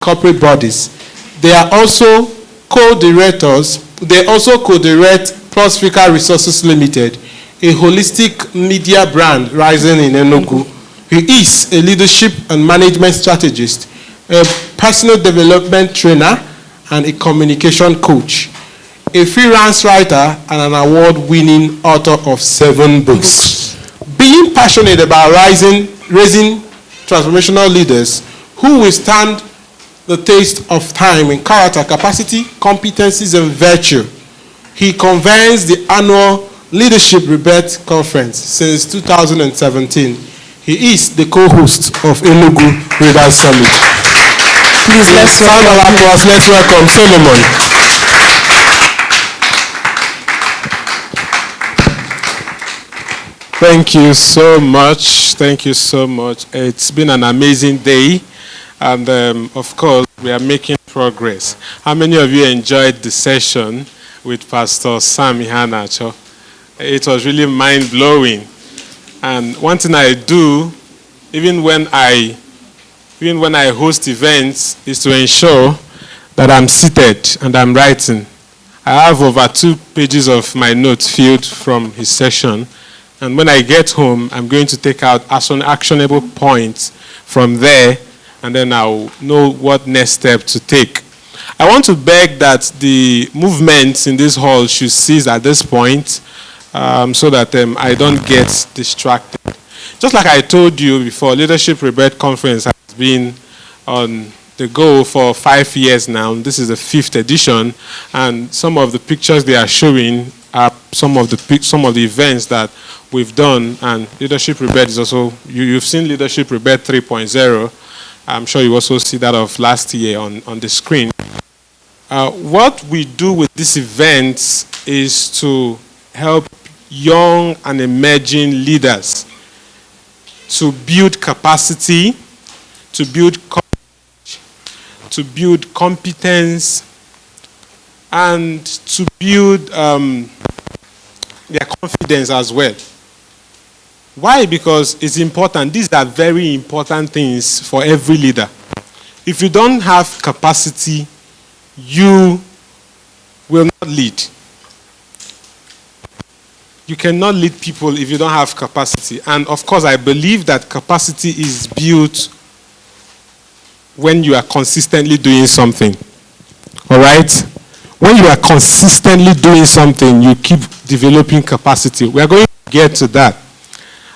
corporate bodies. They are also co-directors. They also co-direct Plus Africa Resources Limited, a holistic media brand rising in Enugu. He is a leadership and management strategist, a personal development trainer, and a communication coach, a freelance writer, and an award-winning author of 7 books. Being passionate about raising transformational leaders who will stand the test of time in character, capacity, competencies, and virtue, he convenes the annual Leadership Rebirth Conference since 2017. He is the co-host of Enugu Leaders Summit. Please let's welcome Solomon. Thank you so much. Thank you so much. It's been an amazing day. And of course, we are making progress. How many of you enjoyed the session with Pastor Sam Ihanacho? It was really mind-blowing. And one thing I do, even when I host events, is to ensure that I'm seated and I'm writing. I have over 2 pages of my notes filled from his session. And when I get home, I'm going to take out actionable points from there, and then I'll know what next step to take. I want to beg that the movements in this hall should cease at this point, so that I don't get distracted. Just like I told you before, Leadership Rebirth Conference has been on the go for 5 years now. This is the 5th edition, and some of the pictures they are showing are some of the events that we've done. And Leadership Rebirth is also, you've seen Leadership Rebirth 3.0. I'm sure you also see that of last year on the screen. What we do with these events is to help young and emerging leaders to build capacity, to build courage, to build competence, and to build their confidence as well. Why? Because it's important. These are very important things for every leader. If you don't have capacity, you will not lead. You cannot lead people if you don't have capacity. And of course, I believe that capacity is built when you are consistently doing something. All right? When you are consistently doing something, you keep developing capacity. We are going to get to that.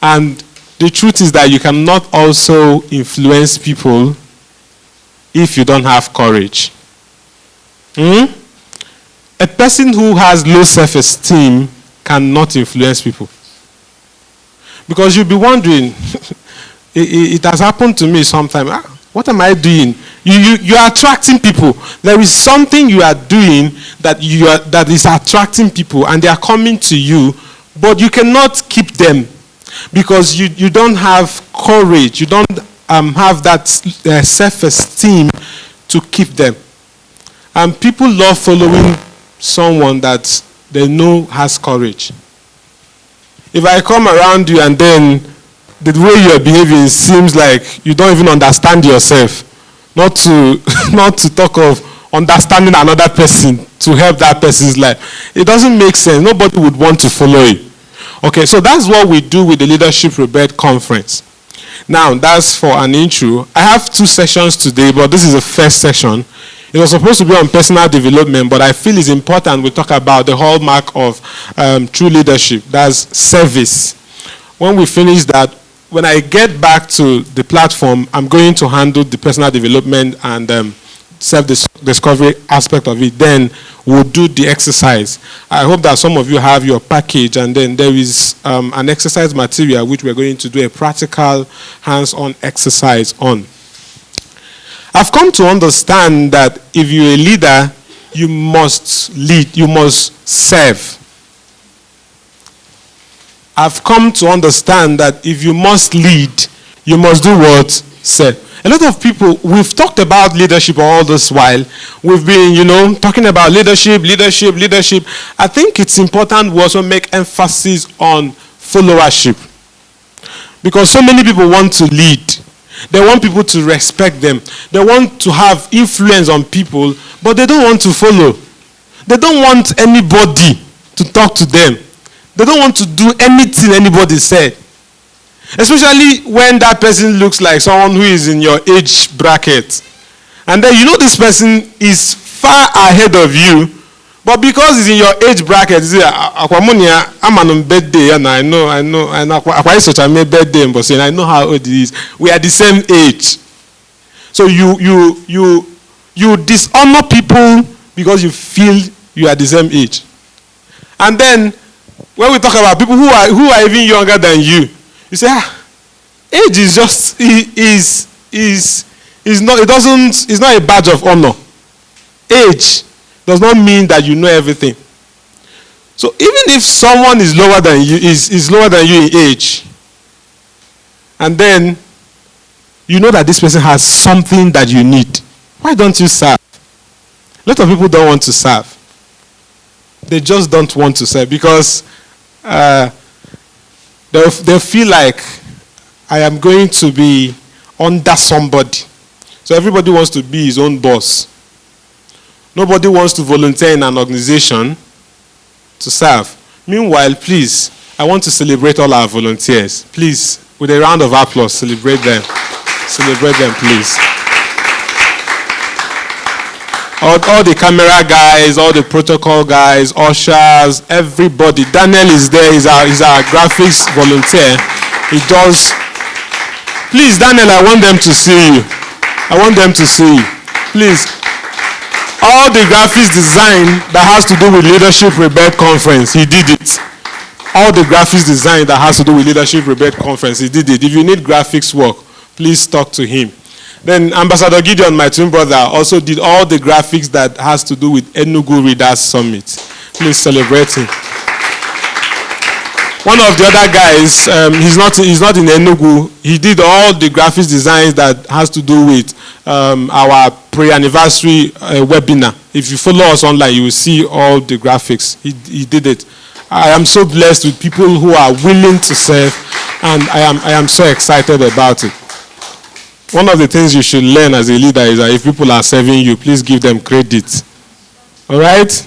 And the truth is that you cannot also influence people if you don't have courage. A person who has low self-esteem cannot influence people. Because you'll be wondering, it has happened to me sometimes. What am I doing? You are attracting people. There is something you are doing that is attracting people, and they are coming to you, but you cannot keep them because you don't have courage. You don't have that self-esteem to keep them. And people love following someone that they know has courage. If I come around you and then the way you're behaving seems like you don't even understand yourself, not to talk of understanding another person to help that person's life, it doesn't make sense. Nobody would want to follow you. Okay, so that's what we do with the Leadership Rebirth Conference. Now, that's for an intro. I have 2 sessions today, but this is the first session. It was supposed to be on personal development, but I feel it's important we talk about the hallmark of true leadership. That's service. When we finish that, when I get back to the platform, I'm going to handle the personal development and self-discovery aspect of it. Then we'll do the exercise. I hope that some of you have your package, and then there is an exercise material which we're going to do a practical hands-on exercise on. I've come to understand that if you're a leader, you must lead, you must serve. I've come to understand that if you must lead, you must do what? Serve. A lot of people, we've talked about leadership all this while. We've been, talking about leadership. I think it's important we also make emphasis on followership. Because so many people want to lead. They want people to respect them. They want to have influence on people, but they don't want to follow. They don't want anybody to talk to them. They don't want to do anything anybody said. Especially when that person looks like someone who is in your age bracket. And then you know this person is far ahead of you, but because he's in your age bracket, you say, I'm on birthday, and I know, birthday, but I know how old he is. We are the same age. So you dishonor people because you feel you are the same age. And then when we talk about people who are even younger than you, you say, age is just is not a badge of honor. Age does not mean that you know everything. So even if someone is lower than you is lower than you in age, and then you know that this person has something that you need, why don't you serve? A lot of people don't want to serve. They just don't want to serve because they feel like I am going to be under somebody. So everybody wants to be his own boss. Nobody wants to volunteer in an organization to serve. Meanwhile, please, I want to celebrate all our volunteers. Please, with a round of applause, celebrate them. Celebrate them, please. All the camera guys, all the protocol guys, ushers, everybody. Daniel is there. He's our graphics volunteer. He does. Please, Daniel, I want them to see you. I want them to see you. Please. All the graphics design that has to do with Leadership Rebirth Conference, he did it. All the graphics design that has to do with Leadership Rebirth Conference, he did it. If you need graphics work, please talk to him. Then Ambassador Gideon, my twin brother, also did all the graphics that has to do with Enugu Readers Summit. Please celebrate him. One of the other guys, he's not in Enugu. He did all the graphics designs that has to do with our pre-anniversary webinar. If you follow us online, you will see all the graphics. He did it. I am so blessed with people who are willing to serve, and I am so excited about it. One of the things you should learn as a leader is that if people are serving you, please give them credit. All right?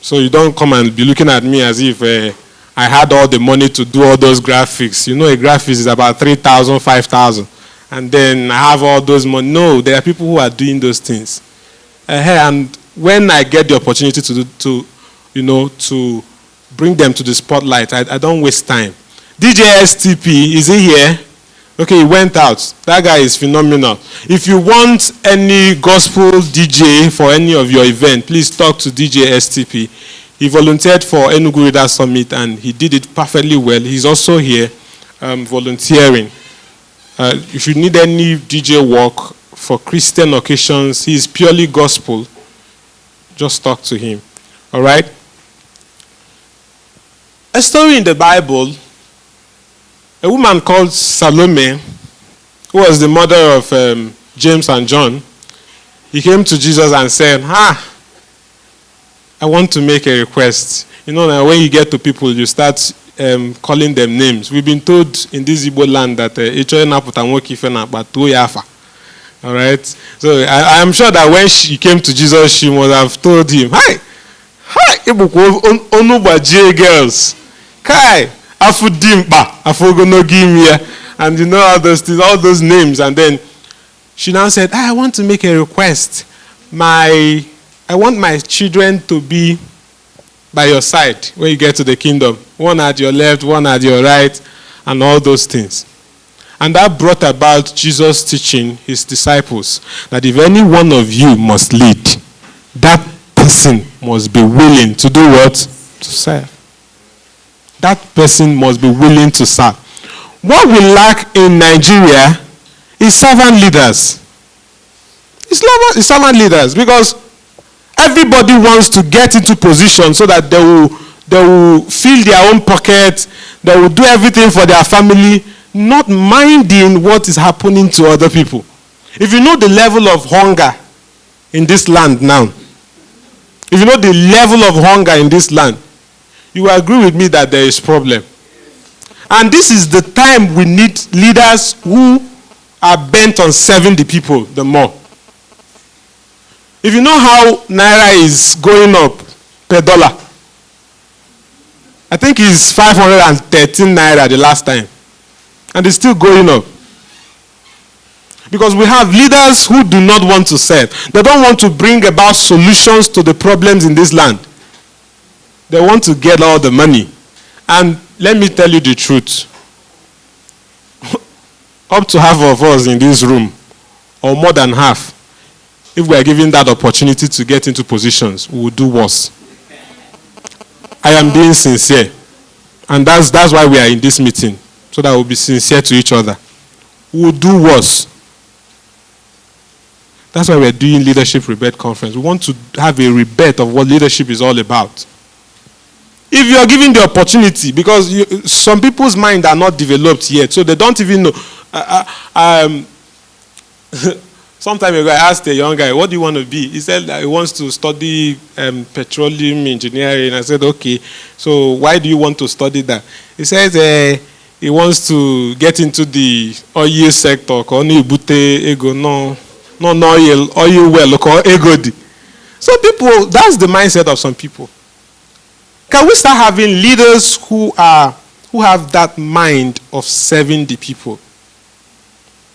So you don't come and be looking at me as if I had all the money to do all those graphics. You know, a graphics is about 3,000, 5,000. And then I have all those money. No, there are people who are doing those things. And when I get the opportunity to bring them to the spotlight, I don't waste time. DJ STP, is he here? Okay, he went out. That guy is phenomenal. If you want any gospel DJ for any of your event, please talk to DJ STP. He volunteered for Enugu Readers Summit and he did it perfectly well. He's also here volunteering. If you need any DJ work for Christian occasions, he's purely gospel. Just talk to him. All right? A story in the Bible. A woman called Salome, who was the mother of James and John, he came to Jesus and said, I want to make a request. You know, now when you get to people, you start calling them names. We've been told in this Igbo land that all right? So I am sure that when she came to Jesus, she must have told him, hi, Onubaje girls, Kai. Afudimba, Afogonogimia, and you know all those things, all those names. And then she now said, I want to make a request. I want my children to be by your side when you get to the kingdom. One at your left, one at your right, and all those things. And that brought about Jesus teaching his disciples that if any one of you must lead, that person must be willing to do what? To serve. That person must be willing to serve. What we lack in Nigeria is servant leaders. It's servant leaders because everybody wants to get into position so that they will fill their own pocket, they will do everything for their family, not minding what is happening to other people. If you know the level of hunger in this land now, if you know the level of hunger in this land, you will agree with me that there is problem. And this is the time we need leaders who are bent on serving the people the more. If you know how Naira is going up per dollar, I think it's 513 Naira the last time. And it's still going up. Because we have leaders who do not want to serve. They don't want to bring about solutions to the problems in this land. They want to get all the money. And let me tell you the truth. Up to half of us in this room, or more than half, if we are given that opportunity to get into positions, we will do worse. I am being sincere. And that's why we are in this meeting. So that we'll be sincere to each other. We will do worse. That's why we're doing Leadership Rebirth Conference. We want to have a rebirth of what leadership is all about. If you are given the opportunity, because some people's minds are not developed yet, so they don't even know. Some time ago, I asked a young guy, what do you want to be? He said that he wants to study petroleum engineering. I said, okay, so why do you want to study that? He says he wants to get into the oil sector. Oil well. So people, that's the mindset of some people. Can we start having leaders who have that mind of serving the people?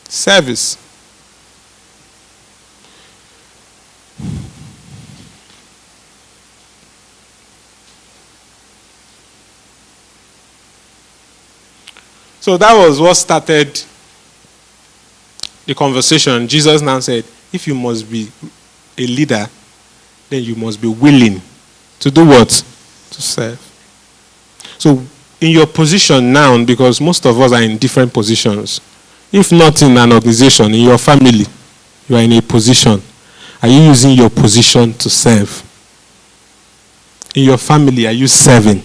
Service. So that was what started the conversation. Jesus now said, if you must be a leader, then you must be willing to do what? To serve. So in your position now, because most of us are in different positions, if not in an organization, in your family, you are in a position. Are you using your position to serve? In your family, are you serving?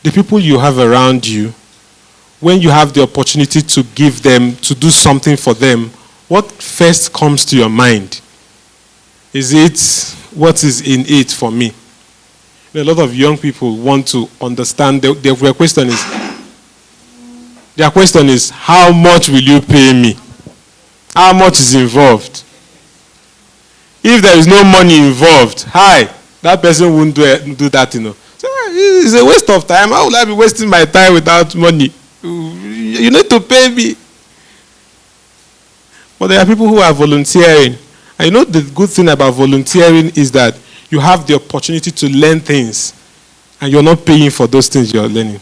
The people you have around you, when you have the opportunity to give them, to do something for them, what first comes to your mind? Is it, what is in it for me? A lot of young people want to understand, their question is, how much will you pay me? How much is involved? If there is no money involved, that person won't do that, So it's a waste of time. How will I be wasting my time without money? You need to pay me. But there are people who are volunteering. And the good thing about volunteering is that you have the opportunity to learn things, and you're not paying for those things you're learning.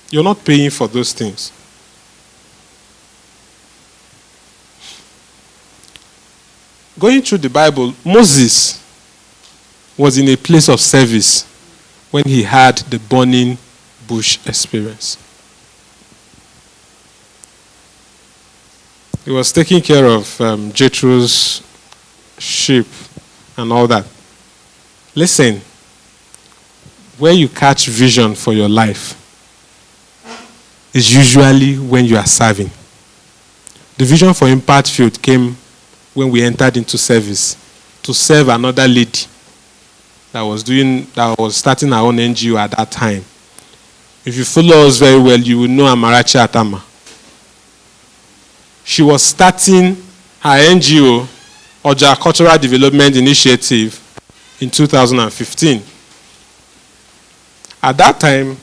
You're not paying for those things. Going through the Bible, Moses was in a place of service when he had the burning bush experience. He was taking care of Jethro's sheep and all that. Listen, where you catch vision for your life is usually when you are serving. The vision for Impact Field came when we entered into service to serve another lady that was starting her own NGO at that time. If you follow us very well, you will know Amarachi Atama. She was starting her NGO, Oja Cultural Development Initiative, in 2015. At that time,